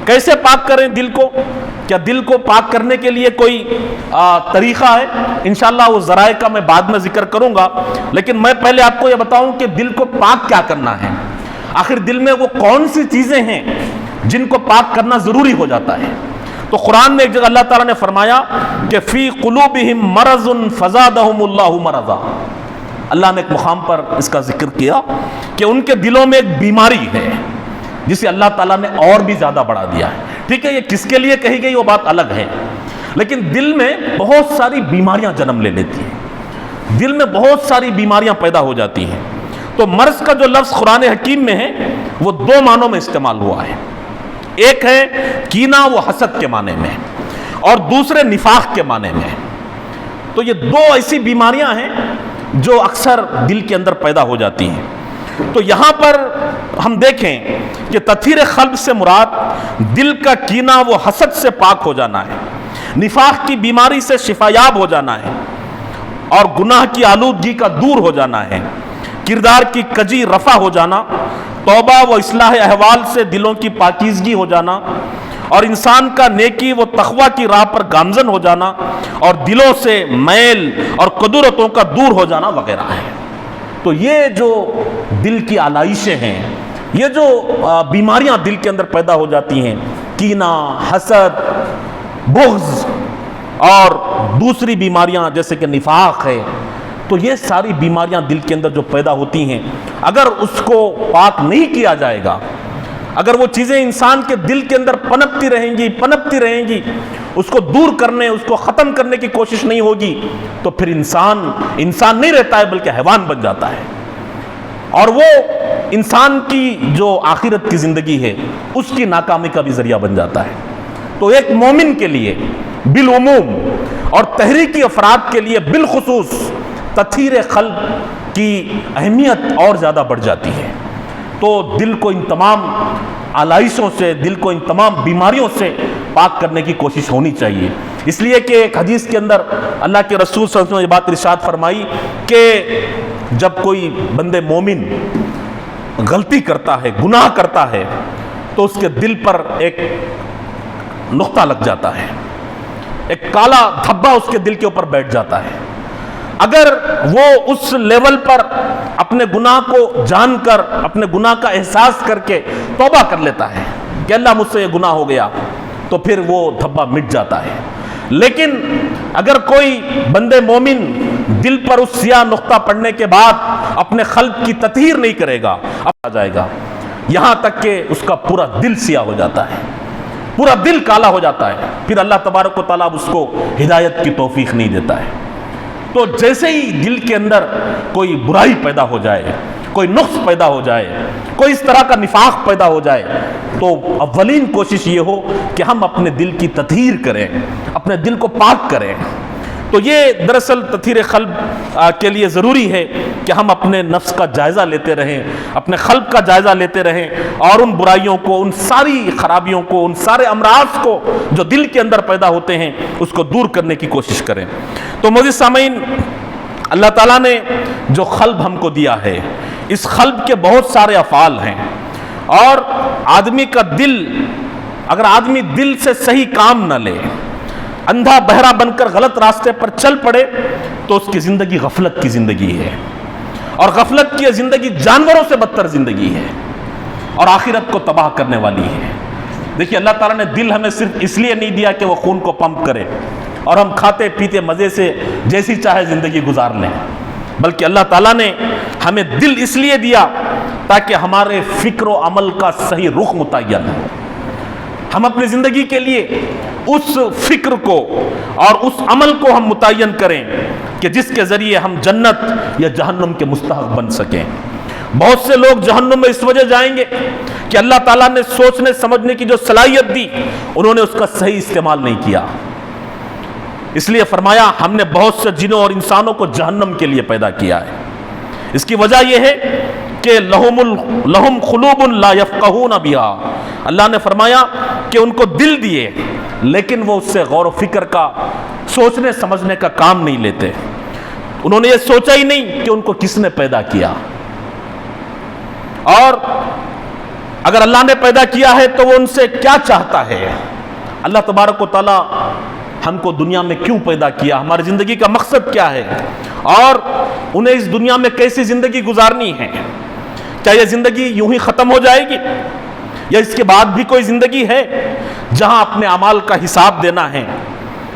کیسے پاک کریں دل کو؟ کیا دل کو پاک کرنے کے لیے کوئی طریقہ ہے؟ انشاءاللہ وہ ذرائع کا میں بعد میں ذکر کروں گا، لیکن میں پہلے آپ کو یہ بتاؤں کہ دل کو پاک کیا کرنا ہے، آخر دل میں وہ کون سی چیزیں ہیں جن کو پاک کرنا ضروری ہو جاتا ہے۔ تو قرآن میں ایک جگہ اللہ تعالیٰ نے فرمایا کہ فی قلوبہم مرض فزادہم اللہ مرضا، اللہ نے ایک مقام پر اس کا ذکر کیا کہ ان کے دلوں میں ایک بیماری ہے جسے اللہ تعالیٰ نے اور بھی زیادہ بڑھا دیا ہے۔ ٹھیک ہے، یہ کس کے لیے کہی گئی وہ بات الگ ہے، لیکن دل میں بہت ساری بیماریاں جنم لے لیتی ہیں، دل میں بہت ساری بیماریاں پیدا ہو جاتی ہیں۔ تو مرض کا جو لفظ قرآن حکیم میں ہے وہ دو معنوں میں استعمال ہوا ہے، ایک ہے کینہ و حسد کے معنی میں، اور دوسرے نفاق کے معنی میں۔ تو یہ دو ایسی بیماریاں ہیں جو اکثر دل کے اندر پیدا ہو جاتی ہیں۔ تو یہاں پر ہم دیکھیں کہ تطہیر قلب سے مراد دل کا کینہ و حسد سے پاک ہو جانا ہے، نفاق کی بیماری سے شفایاب ہو جانا ہے، اور گناہ کی آلودگی کا دور ہو جانا ہے، کردار کی کجی رفع ہو جانا، توبہ و اصلاح احوال سے دلوں کی پاکیزگی ہو جانا، اور انسان کا نیکی و تقوی کی راہ پر گامزن ہو جانا، اور دلوں سے میل اور قدرتوں کا دور ہو جانا وغیرہ ہے۔ تو یہ جو دل کی آلائشیں ہیں، یہ جو بیماریاں دل کے اندر پیدا ہو جاتی ہیں، کینہ، حسد، بغض اور دوسری بیماریاں جیسے کہ نفاق ہے، تو یہ ساری بیماریاں دل کے اندر جو پیدا ہوتی ہیں، اگر اس کو پاک نہیں کیا جائے گا، اگر وہ چیزیں انسان کے دل کے اندر پنپتی رہیں گی، اس کو دور کرنے، اس کو ختم کرنے کی کوشش نہیں ہوگی، تو پھر انسان نہیں رہتا ہے بلکہ حیوان بن جاتا ہے، اور وہ انسان کی جو آخرت کی زندگی ہے اس کی ناکامی کا بھی ذریعہ بن جاتا ہے۔ تو ایک مومن کے لیے بالعموم اور تحریکی افراد کے لیے بالخصوص تطہیر قلب کی اہمیت اور زیادہ بڑھ جاتی ہے۔ تو دل کو ان تمام آلائشوں سے، دل کو ان تمام بیماریوں سے پاک کرنے کی کوشش ہونی چاہیے۔ اس لیے کہ ایک حدیث کے اندر اللہ کے رسول صلی اللہ علیہ وسلم نے یہ بات ارشاد فرمائی کہ جب کوئی بندے مومن غلطی کرتا ہے، گناہ کرتا ہے، تو اس کے دل پر ایک نقطہ لگ جاتا ہے، ایک کالا دھبا اس کے دل کے اوپر بیٹھ جاتا ہے۔ اگر وہ اس لیول پر اپنے گناہ کو جان کر، اپنے گناہ کا احساس کر کے توبہ کر لیتا ہے کہ اللہ مجھ سے یہ گناہ ہو گیا، تو پھر وہ دھبا مٹ جاتا ہے۔ لیکن اگر کوئی بندے مومن دل پر اس سیاہ نقطہ پڑنے کے بعد اپنے قلب کی تطہیر نہیں کرے گا، اب آ جائے گا یہاں تک کہ اس کا پورا دل سیاہ ہو جاتا ہے، پورا دل کالا ہو جاتا ہے، پھر اللہ تبارک و تعالیٰ اس کو ہدایت کی توفیق نہیں دیتا ہے۔ تو جیسے ہی دل کے اندر کوئی برائی پیدا ہو جائے، کوئی نقص پیدا ہو جائے، کوئی اس طرح کا نفاق پیدا ہو جائے، تو اولین کوشش یہ ہو کہ ہم اپنے دل کی تطہیر کریں، اپنے دل کو پاک کریں۔ تو یہ دراصل تطہیر قلب کے لیے ضروری ہے کہ ہم اپنے نفس کا جائزہ لیتے رہیں، اپنے قلب کا جائزہ لیتے رہیں، اور ان برائیوں کو، ان ساری خرابیوں کو، ان سارے امراض کو جو دل کے اندر پیدا ہوتے ہیں اس کو دور کرنے کی کوشش کریں۔ تو معزز سامعین، اللہ تعالیٰ نے جو قلب ہم کو دیا ہے، اس قلب کے بہت سارے افعال ہیں، اور آدمی کا دل، اگر آدمی دل سے صحیح کام نہ لے، اندھا بہرا بن کر غلط راستے پر چل پڑے، تو اس کی زندگی غفلت کی زندگی ہے، اور غفلت کی زندگی جانوروں سے بدتر زندگی ہے، اور آخرت کو تباہ کرنے والی ہے۔ دیکھیے، اللہ تعالیٰ نے دل ہمیں صرف اس لیے نہیں دیا کہ وہ خون کو پمپ کرے اور ہم کھاتے پیتے مزے سے جیسی چاہے زندگی گزار لیں، بلکہ اللہ تعالیٰ نے ہمیں دل اس لیے دیا تاکہ ہمارے فکر و عمل کا صحیح رخ متعین ہو، ہم اپنی زندگی کے لیے اس فکر کو اور اس عمل کو ہم متعین کریں کہ جس کے ذریعے ہم جنت یا جہنم کے مستحق بن سکیں۔ بہت سے لوگ جہنم میں اس وجہ جائیں گے کہ اللہ تعالیٰ نے سوچنے سمجھنے کی جو صلاحیت دی، انہوں نے اس کا صحیح استعمال نہیں کیا۔ اس لیے فرمایا ہم نے بہت سے جنوں اور انسانوں کو جہنم کے لیے پیدا کیا ہے۔ اس کی وجہ یہ ہے کہ لہم قلوب لا یفقہون بہا، اللہ نے فرمایا کہ ان کو دل دیے لیکن وہ اس سے غور و فکر کا، سوچنے سمجھنے کا کام نہیں لیتے۔ انہوں نے یہ سوچا ہی نہیں کہ ان کو کس نے پیدا کیا، اور اگر اللہ نے پیدا کیا ہے تو وہ ان سے کیا چاہتا ہے؟ اللہ تبارک و تعالی ہم کو دنیا میں کیوں پیدا کیا؟ ہماری زندگی کا مقصد کیا ہے؟ اور انہیں اس دنیا میں کیسی زندگی گزارنی ہے؟ کیا یہ زندگی یوں ہی ختم ہو جائے گی یا اس کے بعد بھی کوئی زندگی ہے جہاں اپنے اعمال کا حساب دینا ہے؟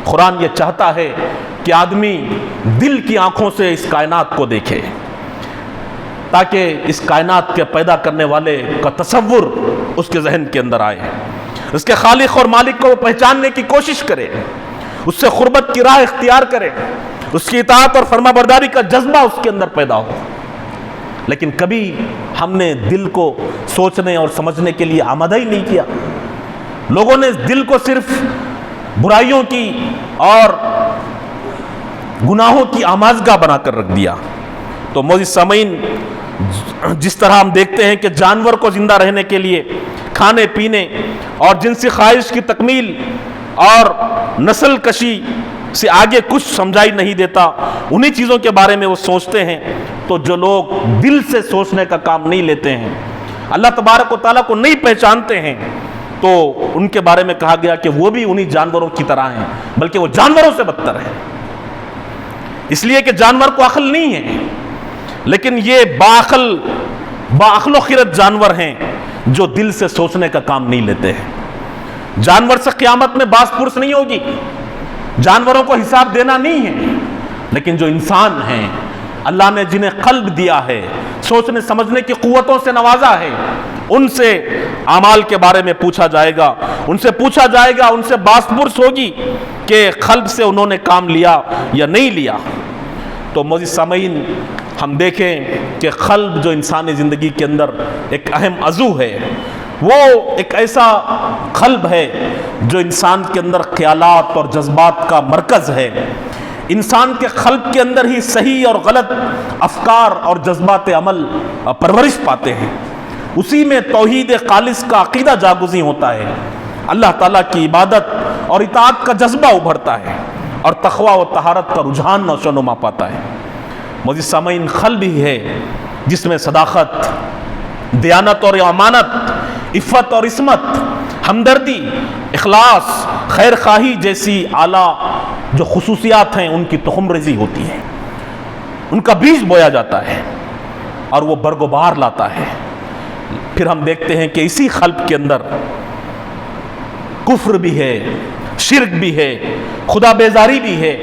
قرآن یہ چاہتا ہے کہ آدمی دل کی آنکھوں سے اس کائنات کو دیکھے، تاکہ اس کائنات کے پیدا کرنے والے کا تصور اس کے ذہن کے اندر آئے، اس کے خالق اور مالک کو وہ پہچاننے کی کوشش کرے، اس سے قربت کی راہ اختیار کرے، اس کی اطاعت اور فرما برداری کا جذبہ اس کے اندر پیدا ہو۔ لیکن کبھی ہم نے دل کو سوچنے اور سمجھنے کے لیے آمادہ ہی نہیں کیا۔ لوگوں نے دل کو صرف برائیوں کی اور گناہوں کی آمازگاہ بنا کر رکھ دیا۔ تو معزز سامعین، جس طرح ہم دیکھتے ہیں کہ جانور کو زندہ رہنے کے لیے کھانے پینے اور جنسی خواہش کی تکمیل اور نسل کشی سے آگے کچھ سمجھائی نہیں دیتا، انہی چیزوں کے بارے میں وہ سوچتے ہیں، تو جو لوگ دل سے سوچنے کا کام نہیں لیتے ہیں، اللہ تبارک و تعالیٰ کو نہیں پہچانتے ہیں، تو ان کے بارے میں کہا گیا کہ وہ بھی انہی جانوروں کی طرح ہیں، بلکہ وہ جانوروں سے بدتر ہیں۔ اس لیے کہ جانور کو عقل نہیں ہے، لیکن یہ باعقل و خرد جانور ہیں جو دل سے سوچنے کا کام نہیں لیتے ہیں۔ جانور سے قیامت میں باس پرس نہیں ہوگی، جانوروں کو حساب دینا نہیں ہے، لیکن جو انسان ہیں، اللہ نے جنہیں قلب دیا ہے، سوچنے سمجھنے کی قوتوں سے نوازا ہے، ان سے اعمال کے بارے میں پوچھا جائے گا، ان سے پوچھا جائے گا، ان سے باس پرس ہوگی کہ قلب سے انہوں نے کام لیا یا نہیں لیا۔ تو معزز سامعین، ہم دیکھیں کہ قلب جو انسانی زندگی کے اندر ایک اہم عضو ہے، وہ ایک ایسا قلب ہے جو انسان کے اندر خیالات اور جذبات کا مرکز ہے۔ انسان کے قلب کے اندر ہی صحیح اور غلط افکار اور جذبات عمل پرورش پاتے ہیں، اسی میں توحید خالص کا عقیدہ جاگزیں ہوتا ہے، اللہ تعالیٰ کی عبادت اور اطاعت کا جذبہ ابھرتا ہے، اور تقوی و طہارت کا رجحان نشو و نما پاتا ہے۔ معزز سامعین، قلب ہی ہے جس میں صداقت، دیانت اور امانت، عفت اور عصمت، ہمدردی، اخلاص، خیر خواہی جیسی اعلیٰ جو خصوصیات ہیں ان کی تخم ریزی ہوتی ہے، ان کا بیج بویا جاتا ہے اور وہ برگ و بہار لاتا ہے۔ پھر ہم دیکھتے ہیں کہ اسی قلب کے اندر کفر بھی ہے، شرک بھی ہے، خدا بیزاری بھی ہے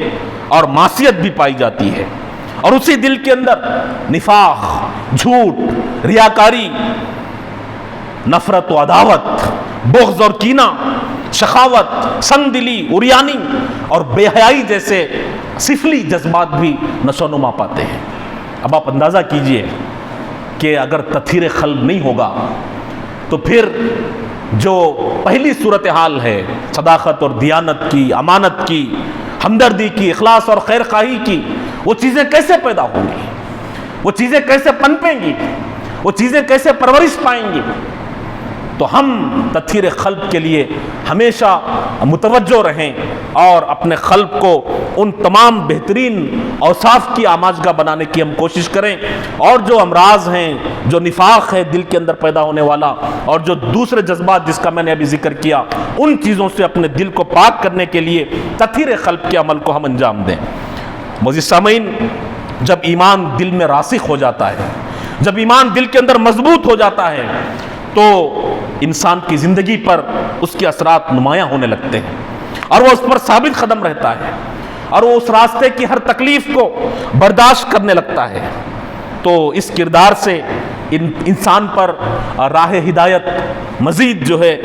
اور معصیت بھی پائی جاتی ہے، اور اسی دل کے اندر نفاق، جھوٹ، ریاکاری، نفرت و عداوت، بغض اور کینہ، شقاوت، سنگ دلی، عریانی اور بے حیائی جیسے سفلی جذبات بھی نشو و نما پاتے ہیں۔ اب آپ اندازہ کیجئے کہ اگر تطہیر قلب نہیں ہوگا تو پھر جو پہلی صورتحال ہے صداقت اور دیانت کی، امانت کی، ہمدردی کی، اخلاص اور خیر خواہی کی، وہ چیزیں کیسے پیدا ہوں گی؟ وہ چیزیں کیسے پنپیں گی؟ وہ چیزیں کیسے پرورش پائیں گی؟ تو ہم تطہیر قلب کے لیے ہمیشہ متوجہ رہیں اور اپنے قلب کو ان تمام بہترین اوصاف کی آماجگاہ بنانے کی ہم کوشش کریں، اور جو امراض ہیں، جو نفاق ہے دل کے اندر پیدا ہونے والا، اور جو دوسرے جذبات جس کا میں نے ابھی ذکر کیا، ان چیزوں سے اپنے دل کو پاک کرنے کے لیے تطہیر قلب کے عمل کو ہم انجام دیں۔ معزز سامعین، جب ایمان دل میں راسخ ہو جاتا ہے، جب ایمان دل کے اندر مضبوط ہو جاتا ہے، تو انسان کی زندگی پر اس کے اثرات نمایاں ہونے لگتے ہیں، اور وہ اس پر ثابت قدم رہتا ہے، اور وہ اس راستے کی ہر تکلیف کو برداشت کرنے لگتا ہے۔ تو اس کردار سے انسان پر راہ ہدایت مزید جو ہے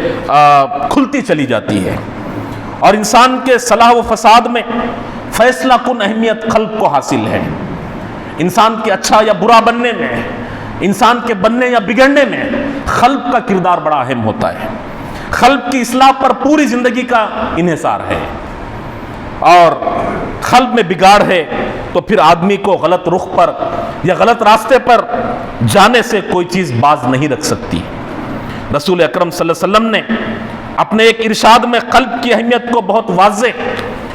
کھلتی چلی جاتی ہے، اور انسان کے صلاح و فساد میں فیصلہ کن اہمیت قلب کو حاصل ہے۔ انسان کے اچھا یا برا بننے میں، انسان کے بننے یا بگڑنے میں قلب کا کردار بڑا اہم ہوتا ہے۔ قلب کی اصلاح پر پوری زندگی کا انحصار ہے، اور قلب میں بگاڑ ہے تو پھر آدمی کو غلط رخ پر یا غلط راستے پر جانے سے کوئی چیز باز نہیں رکھ سکتی۔ رسول اکرم صلی اللہ علیہ وسلم نے اپنے ایک ارشاد میں قلب کی اہمیت کو بہت واضح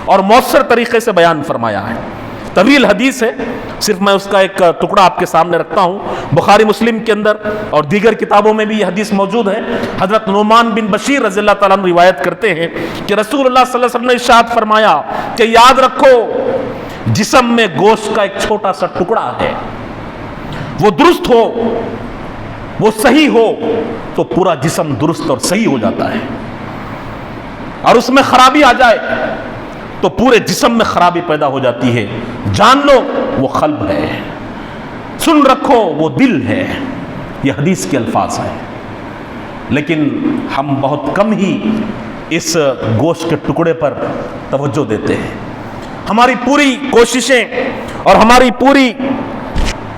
اور مؤثر طریقے سے بیان فرمایا ہے۔ طویل حدیث ہے، صرف میں اس کا ایک ٹکڑا آپ کے سامنے رکھتا ہوں۔ بخاری مسلم کے اندر اور دیگر کتابوں میں بھی یہ حدیث موجود ہے۔ حضرت نعمان بن بشیر رضی اللہ تعالیٰ عنہ روایت کرتے ہیں کہ رسول اللہ صلی اللہ علیہ وسلم نے ارشاد فرمایا کہ یاد رکھو، جسم میں گوشت کا ایک چھوٹا سا ٹکڑا ہے، وہ درست ہو، وہ صحیح ہو تو پورا جسم درست اور صحیح ہو جاتا ہے، اور اس میں خرابی آ جائے تو پورے جسم میں خرابی پیدا ہو جاتی ہے۔ جان لو وہ قلب ہے، سن رکھو وہ دل ہے۔ یہ حدیث کے الفاظ ہیں، لیکن ہم بہت کم ہی اس گوشت کے ٹکڑے پر توجہ دیتے ہیں۔ ہماری پوری کوششیں اور ہماری پوری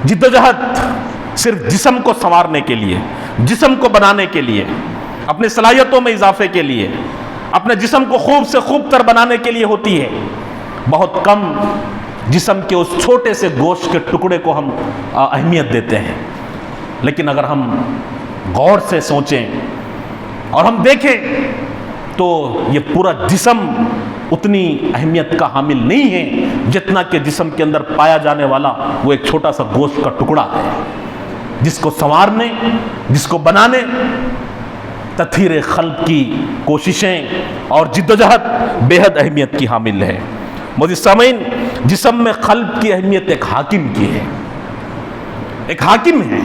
جدوجہد صرف جسم کو سنوارنے کے لیے، جسم کو بنانے کے لیے، اپنی صلاحیتوں میں اضافے کے لیے، اپنے جسم کو خوب سے خوب تر بنانے کے لیے ہوتی ہے۔ بہت کم جسم کے اس چھوٹے سے گوشت کے ٹکڑے کو ہم اہمیت دیتے ہیں۔ لیکن اگر ہم غور سے سوچیں اور ہم دیکھیں تو یہ پورا جسم اتنی اہمیت کا حامل نہیں ہے جتنا کہ جسم کے اندر پایا جانے والا وہ ایک چھوٹا سا گوشت کا ٹکڑا ہے، جس کو سنوارنے، جس کو بنانے تطہیر قلب کی کوششیں اور جدوجہد بے حد اہمیت کی حامل ہے۔ معزز سامعین، جسم میں قلب کی اہمیت ایک حاکم کی ہے، ایک حاکم ہے۔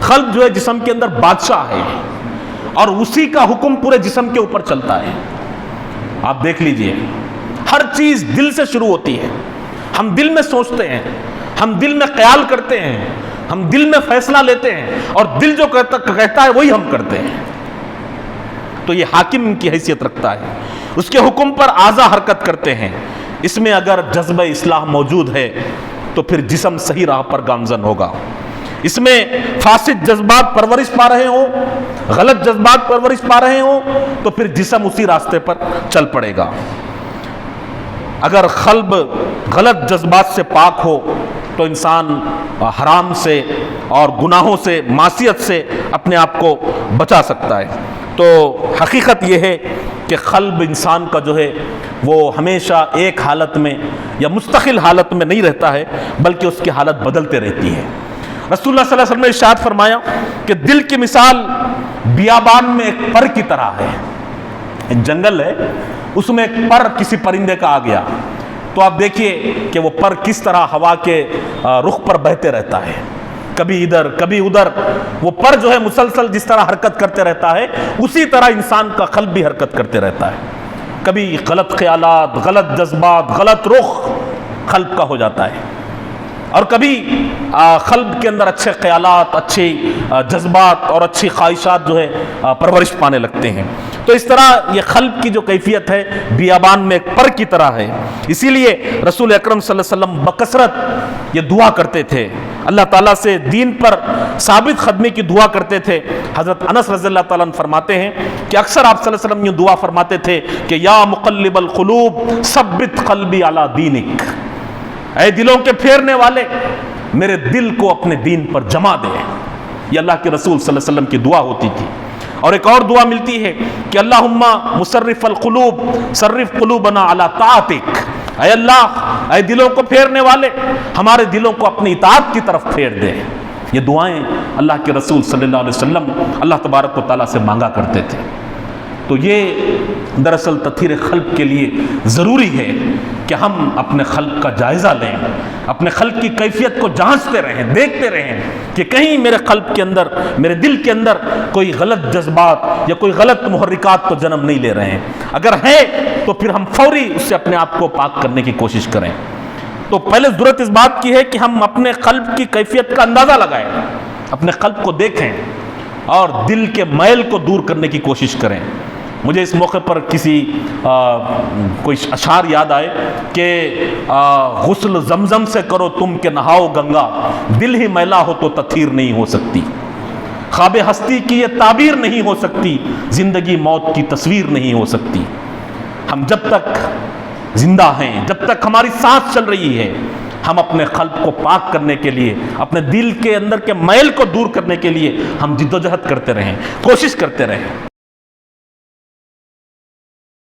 قلب جو ہے جسم کے اندر بادشاہ ہے، اور اسی کا حکم پورے جسم کے اوپر چلتا ہے۔ آپ دیکھ لیجئے، ہر چیز دل سے شروع ہوتی ہے۔ ہم دل میں سوچتے ہیں، ہم دل میں خیال کرتے ہیں، ہم دل میں فیصلہ لیتے ہیں، اور دل جو کہتا ہے وہی ہم کرتے ہیں۔ تو یہ حاکم کی حیثیت رکھتا ہے، اس کے حکم پر اعضا حرکت کرتے ہیں۔ اس میں اگر جذبہ اصلاح موجود ہے تو پھر جسم صحیح راہ پر گامزن ہوگا۔ اس میں فاسد جذبات پرورش پا رہے ہوں، غلط جذبات پرورش پا رہے ہوں، تو پھر جسم اسی راستے پر چل پڑے گا۔ اگر قلب غلط جذبات سے پاک ہو تو انسان حرام سے اور گناہوں سے، معصیت سے اپنے آپ کو بچا سکتا ہے۔ تو حقیقت یہ ہے کہ قلب انسان کا جو ہے وہ ہمیشہ ایک حالت میں یا مستقل حالت میں نہیں رہتا ہے، بلکہ اس کی حالت بدلتے رہتی ہے۔ رسول اللہ صلی اللہ علیہ وسلم نے ارشاد فرمایا کہ دل کی مثال بیابان میں ایک پر کی طرح ہے۔ ایک جنگل ہے، اس میں ایک پر کسی پرندے کا آ گیا، تو آپ دیکھیے کہ وہ پر کس طرح ہوا کے رخ پر بہتے رہتا ہے، کبھی ادھر کبھی ادھر۔ وہ پر جو ہے مسلسل جس طرح حرکت کرتے رہتا ہے، اسی طرح انسان کا قلب بھی حرکت کرتے رہتا ہے۔ کبھی غلط خیالات، غلط جذبات، غلط رخ قلب کا ہو جاتا ہے، اور کبھی قلب کے اندر اچھے خیالات، اچھے جذبات اور اچھی خواہشات جو ہے پرورش پانے لگتے ہیں۔ تو اس طرح یہ قلب کی جو کیفیت ہے بیابان میں ایک پر کی طرح ہے۔ اسی لیے رسول اکرم صلی اللہ علیہ وسلم بکثرت یہ دعا کرتے تھے، اللہ تعالیٰ سے دین پر ثابت قدمی کی دعا کرتے تھے۔ حضرت انس رضی اللہ تعالیٰ عنہ فرماتے ہیں کہ اکثر آپ صلی اللہ علیہ وسلم یہ دعا فرماتے تھے کہ یا مقلب القلوب ثبت قلبی علی دینک، اے دلوں کے پھیرنے والے میرے دل کو اپنے دین پر جما دے۔ یہ اللہ کے رسول صلی اللہ علیہ وسلم کی دعا ہوتی تھی۔ اور ایک اور دعا ملتی ہے کہ اللہم مصرف القلوب صرف قلوبنا علی طاعتک، اے اللہ، اے دلوں کو پھیرنے والے ہمارے دلوں کو اپنی اطاعت کی طرف پھیر دے۔ یہ دعائیں اللہ کے رسول صلی اللہ علیہ وسلم اللہ تبارک و تعالیٰ سے مانگا کرتے تھے۔ تو یہ دراصل تطہیر قلب کے لیے ضروری ہے کہ ہم اپنے قلب کا جائزہ لیں، اپنے قلب کی کیفیت کو جانچتے رہیں، دیکھتے رہیں کہ کہیں میرے قلب کے اندر، میرے دل کے اندر کوئی غلط جذبات یا کوئی غلط محرکات تو جنم نہیں لے رہے ہیں۔ اگر ہے تو پھر ہم فوری اس سے اپنے آپ کو پاک کرنے کی کوشش کریں۔ تو پہلے ضرورت اس بات کی ہے کہ ہم اپنے قلب کی کیفیت کا اندازہ لگائیں، اپنے قلب کو دیکھیں اور دل کے میل کو دور کرنے کی کوشش کریں۔ مجھے اس موقع پر کوئی اشعار یاد آئے کہ غسل زمزم سے کرو تم کہ نہاؤ گنگا، دل ہی میلا ہو تو تطہیر نہیں ہو سکتی، خواب ہستی کی یہ تعبیر نہیں ہو سکتی، زندگی موت کی تصویر نہیں ہو سکتی۔ ہم جب تک زندہ ہیں، جب تک ہماری سانس چل رہی ہے، ہم اپنے قلب کو پاک کرنے کے لیے، اپنے دل کے اندر کے میل کو دور کرنے کے لیے ہم جدوجہد کرتے رہیں، کوشش کرتے رہیں۔